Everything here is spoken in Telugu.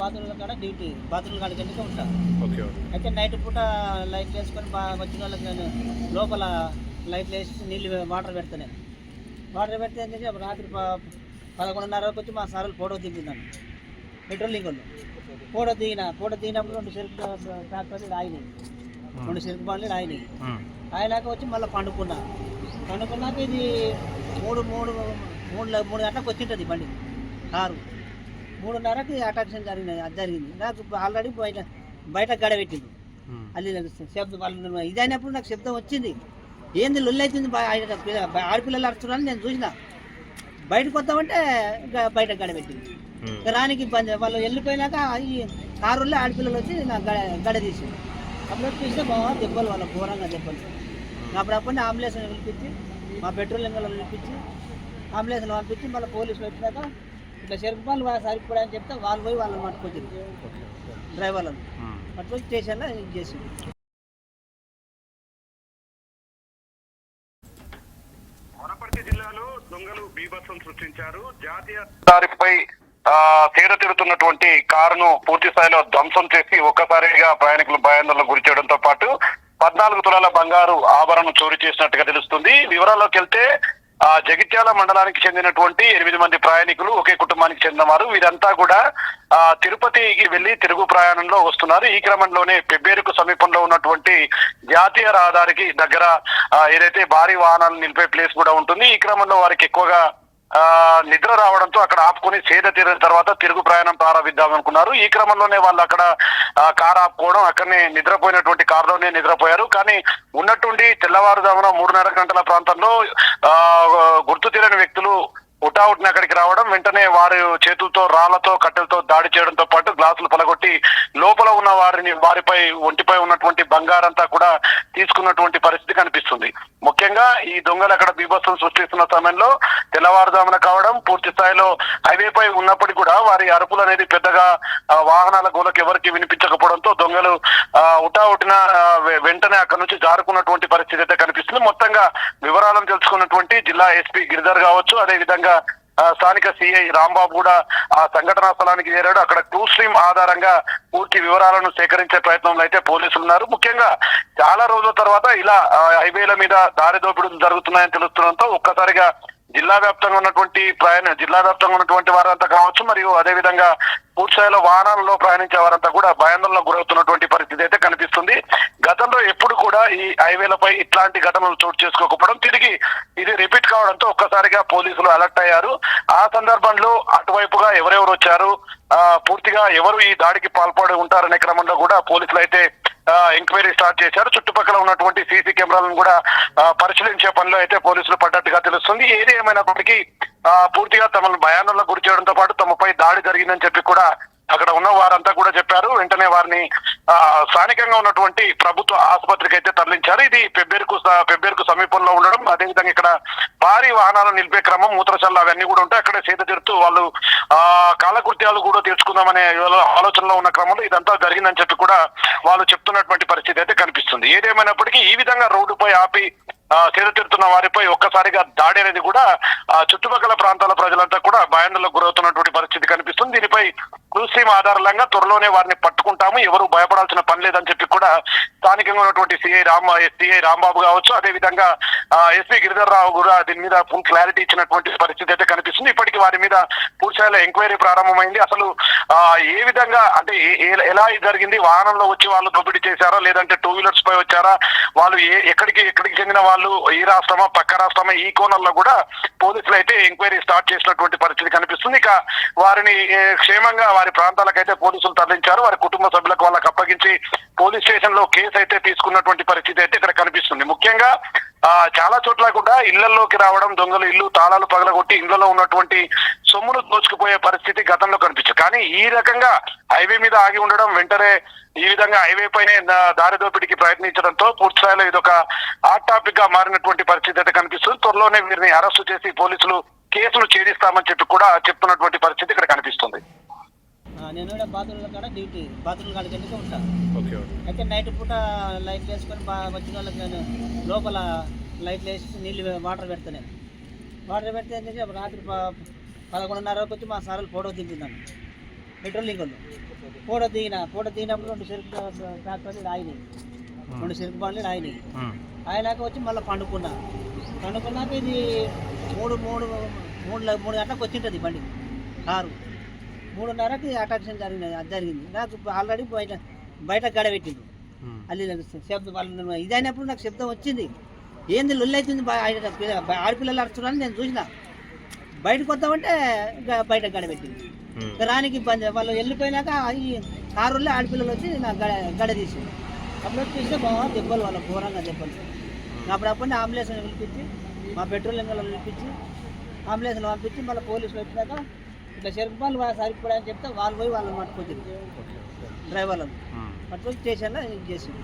బాత్రూమ్ల కాడ డ్యూటీ బాత్రూమ్ల కాడికి వెళ్ళి ఉంటా. ఓకే. అయితే నైట్ పూట లైట్లు వేసుకొని వచ్చిన వాళ్ళకి నేను లోపల లైట్లు వేసి నీళ్ళు వాటర్ పెడతాను. వాటర్ పెడితే ఏం చేసి రాత్రి 11:30 వచ్చి మా సార్లు ఫోటో దిగుతున్నాను పెట్రోలింగ్ వాళ్ళు. ఫోటో దిగినప్పుడు 2 చెరుకు ట్రాక్టర్లు ఆగినాయి, 2 చెరుకు బండ్లు ఆగినాయి. ఆయనాక వచ్చి మళ్ళీ పండుకున్నాక ఇది 3 గంటలకు వచ్చింటుంది బండి కారు. 3:30కి అటాక్షన్ జరిగింది. నాకు ఆల్రెడీ బయట గడ పెట్టింది. అది శబ్దం వాళ్ళు ఇది అయినప్పుడు నాకు శబ్దం వచ్చింది. ఏంది లొల్లి అవుతుంది, ఆడపిల్లలు అరుస్తున్నారని నేను చూసిన. బయటకు వద్దామంటే బయట గడ పెట్టింది. రానికి ఇబ్బంది. వాళ్ళు వెళ్ళిపోయినాక ఈ కారులో ఆడపిల్లలు వచ్చి నాకు గడ తీసింది. అప్పుడు చూస్తే బాగా దెబ్బలు, వాళ్ళ ఘోరంగా దెబ్బలు. అప్పుడప్పుడు అంబులెన్స్ పిలిపించి మా పెట్రోలింగ్ పిలిపించి అంబులెన్స్లో పంపించి మళ్ళీ పోలీసులు వచ్చినాక ఇట్లా చెరుకు పనులు సరిపోయాయని చెప్తే వాళ్ళు పోయి వాళ్ళని పట్టుకొచ్చింది, డ్రైవర్లను పట్టుకొచ్చి స్టేషన్లో ఇది చేసింది. వనపర్తి జిల్లాలో దొంగలు బీభత్సం సృష్టించారు. జాతీయ రహదారిపై తీర తిరుగుతున్నటువంటి కారును పూర్తి స్థాయిలో ధ్వంసం చేసి ఒక్కసారిగా ప్రయాణికులు భయాందోళనకు గురి చేయడంతో పాటు 14 తులాల బంగారు ఆభరణం చోరీ చేసినట్టుగా తెలుస్తుంది. వివరాల్లోకి వెళ్తే జగిత్యాల మండలానికి చెందినటువంటి 8 మంది ప్రయాణికులు ఒకే కుటుంబానికి చెందినవారు. వీరంతా కూడా తిరుపతికి వెళ్లి తిరుగు ప్రయాణంలో వస్తున్నారు. ఈ క్రమంలోనే పెబ్బేరుకు సమీపంలో ఉన్నటువంటి జాతీయ రహదారికి దగ్గర ఏదైతే భారీ వాహనాలు నిలిపే ప్లేస్ కూడా ఉంటుంది. ఈ క్రమంలో వారికి ఎక్కువగా నిద్ర రావడంతో అక్కడ ఆపుకొని సేద తీరిన తర్వాత తిరుగు ప్రయాణం ప్రారంభిద్దాం అనుకున్నారు. ఈ క్రమంలోనే వాళ్ళు అక్కడ కారు ఆపుకోవడం, అక్కడనే నిద్రపోయినటువంటి కారులోనే నిద్రపోయారు. కానీ ఉన్నట్టుండి తెల్లవారుజామున 3:30 గంటల ప్రాంతంలో గుర్తు తెలియని వ్యక్తులు హుటాహుటిన అక్కడికి రావడం, వెంటనే వారి చేతులతో రాళ్లతో కట్టెలతో దాడి చేయడంతో పాటు గ్లాసులు పలగొట్టి లోపల ఉన్న వారిపై ఒంటిపై ఉన్నటువంటి బంగారంతా కూడా తీసుకున్నటువంటి పరిస్థితి కనిపిస్తుంది. ముఖ్యంగా ఈ దొంగలు అక్కడ బీభత్సం సృష్టిస్తున్న సమయంలో తెల్లవారుజామున కావడం, పూర్తి స్థాయిలో హైవేపై ఉన్నప్పటికీ కూడా వారి అరుపులు అనేది పెద్దగా వాహనాల గోలకు ఎవరికి వినిపించకపోవడంతో దొంగలు హుటాహుటిన వెంటనే అక్కడ నుంచి జారుకున్నటువంటి పరిస్థితి అయితే కనిపిస్తుంది. మొత్తంగా వివరాలను తెలుసుకున్నటువంటి జిల్లా ఎస్పీ గిరిధర్ కావచ్చు, అదేవిధంగా స్థానిక సిఐ రాంబాబు కూడా ఆ సంఘటనా స్థలానికి చేరాడు. అక్కడ క్లూ స్ట్రీమ్ ఆధారంగా పూర్తి వివరాలను సేకరించే ప్రయత్నంలో అయితే పోలీసులు ఉన్నారు. ముఖ్యంగా చాలా రోజుల తర్వాత ఇలా హైవేల మీద దారి దోపిడీలు జరుగుతున్నాయని తెలుస్తుండటంతో ఒక్కసారిగా జిల్లా వ్యాప్తంగా ఉన్నటువంటి వారంతా కావచ్చు, మరియు అదేవిధంగా పూర్తి స్థాయిలో వాహనాలలో ప్రయాణించే వారంతా కూడా భయాందోళనకు గురవుతున్నటువంటి పరిస్థితి అయితే కనిపిస్తుంది. గతంలో ఎప్పుడు కూడా ఈ హైవేలపై ఇట్లాంటి ఘటనలు చోటు చేసుకోకపోవడం, తిరిగి ఇది రిపీట్ కావడంతో ఒక్కసారిగా పోలీసులు అలర్ట్ అయ్యారు. ఆ సందర్భంలో అటువైపుగా ఎవరెవరు వచ్చారు, పూర్తిగా ఎవరు ఈ దాడికి పాల్పడి ఉంటారనే క్రమంలో కూడా పోలీసులు అయితే ఎంక్వైరీ స్టార్ట్ చేశారు. చుట్టుపక్కల ఉన్నటువంటి సీసీ కెమెరాలను కూడా పరిశీలించే పనిలో అయితే పోలీసులు పడ్డట్టుగా తెలుస్తుంది. ఏది ఏమైనప్పటికీ పూర్తిగా తమను భయాందోళనకు గురి చేయడంతో పాటు తమపై దాడి జరిగిందని చెప్పి కూడా అక్కడ ఉన్న వారంతా కూడా చెప్పారు. వెంటనే వారిని స్థానికంగా ఉన్నటువంటి ప్రభుత్వ ఆసుపత్రికి అయితే తరలించారు. ఇది పెబ్బేరుకు సమీపంలో ఉండడం, అదేవిధంగా ఇక్కడ భారీ వాహనాలను నిలిపే క్రమం, మూత్రశాలలు అవన్నీ కూడా ఉంటాయి. అక్కడే సేద తీరుతూ వాళ్ళు కాలకృత్యాలు కూడా తీర్చుకుందామనే ఆలోచనలో ఉన్న క్రమంలో ఇదంతా జరిగిందని చెప్పి కూడా వాళ్ళు చెప్తున్నటువంటి పరిస్థితి అయితే కనిపిస్తుంది. ఏదేమైనప్పటికీ ఈ విధంగా రోడ్డుపై ఆపి సేద తీరుతున్న వారిపై ఒక్కసారిగా దాడి అనేది కూడా చుట్టుపక్కల ప్రాంతాల ప్రజలంతా కూడా భయాందోళనకు గురవుతున్నటువంటి పరిస్థితి కనిపిస్తుంది. దీనిపై క్లూ స్ట్రీమ్ ఆధారంగా త్వరలోనే వారిని పట్టుకుంటాము, ఎవరు భయపడాల్సిన పని లేదని చెప్పి కూడా స్థానికంగా ఉన్నటువంటి సిఐ రాంబాబు కావచ్చు, అదేవిధంగా ఎస్పీ గిరిధర్ రావు కూడా దీని మీద ఫుల్ క్లారిటీ ఇచ్చినటువంటి పరిస్థితి అయితే కనిపిస్తుంది. ఇప్పటికీ వారి మీద పూర్తిస్థాయిలో ఎంక్వైరీ ప్రారంభమైంది. అసలు ఏ విధంగా అంటే ఎలా జరిగింది, వాహనంలో వచ్చి వాళ్ళు దోపిడీ చేశారా, లేదంటే 2 వీలర్స్ పై వచ్చారా, వాళ్ళు ఎక్కడికి చెందిన వాళ్ళు, ఈ రాష్ట్రమా పక్క రాష్ట్రమా, ఈ కోణంలో కూడా పోలీసులు అయితే ఎంక్వైరీ స్టార్ట్ చేసినటువంటి పరిస్థితి కనిపిస్తుంది. ఇక వారిని క్షేమంగా వారి ప్రాంతాలకైతే పోలీసులు తరలించారు. వారి కుటుంబ సభ్యులకు వాళ్ళకి అప్పగించి పోలీస్ స్టేషన్ లో కేసు అయితే తీసుకున్నటువంటి పరిస్థితి అయితే ఇక్కడ కనిపిస్తుంది. ముఖ్యంగా చాలా చోట్ల కూడా ఇళ్లలోకి రావడం, దొంగలు ఇల్లు తాళాలు పగలగొట్టి ఇళ్లలో ఉన్నటువంటి సొమ్మును దోచుకుపోయే పరిస్థితి గతంలో కనిపించింది. కానీ ఈ రకంగా హైవే మీద ఆగి ఉండడం, వెంటనే ఈ విధంగా హైవే పైనే దారి దోపిడీకి ప్రయత్నించడంతో పూర్తి స్థాయిలో ఇదొక హాట్ టాపిక్ గా మారినటువంటి పరిస్థితి అయితే కనిపిస్తుంది. త్వరలోనే వీరిని అరెస్టు చేసి పోలీసులు కేసులు ఛేదిస్తామని చెప్పి కూడా చెప్తున్నటువంటి పరిస్థితి ఇక్కడ కనిపిస్తుంది. నేను కూడా బాత్రూమ్ల కాడ డ్యూటీ బాత్రూమ్ల కాడికి వెళ్ళి ఉంటా. అయితే నైట్ పూట లైట్లు వేసుకొని వచ్చిన వాళ్ళకి నేను లోపల లైట్లు వేసి నీళ్ళు వాటర్ పెడతాను. వాటర్ పెడితే ఏం చేసి రాత్రి 11:30 వచ్చి మా సార్లు ఫోటో దిగుతున్నాను పెట్రోలింగ్ వాళ్ళు పూట దిగినప్పుడు 2 చెరుకు ట్రాక్టర్లు ఆగినాయి, 2 చెరుకు బండ్లు ఆగినాయి. ఆయనక వచ్చి మళ్ళీ పండుకున్నాక ఇది 3 గంటలకు వచ్చింటుంది బండి కారు. 3:30కి అటాక్షన్ జరిగింది. నాకు ఆల్రెడీ బయట గడ పెట్టిండు. అల్లి శబ్దం వాళ్ళు ఇదైనప్పుడు నాకు శబ్దం వచ్చింది. ఏంది లొల్లి అవుతుంది, ఆడపిల్లలు అరుస్తున్నారని నేను చూసిన. బయటకు వద్దామంటే ఇంకా బయట గడ పెట్టింది. రానికి ఇబ్బంది. వాళ్ళు వెళ్ళిపోయినాక ఈ కారులో ఆడపిల్లలు వచ్చి నా గడ తీసింది. అప్పుడు చూస్తే బాగా దెబ్బలు, వాళ్ళ ఘోరంగా దెబ్బలు. అప్పుడప్పుడు అంబులెన్స్ పిలిపించి, మా పెట్రోల్ ఇంగలో పిలిపించి అంబులెన్స్లో పంపించి మళ్ళీ పోలీసులు వచ్చినాక ఇట్లా చెరుకు పాలు సరిపోయాయని చెప్తే వాళ్ళు పోయి వాళ్ళని పట్టుకొచ్చింది, డ్రైవర్లను పట్టుకొచ్చి స్టేషన్లో ఇది చేసింది.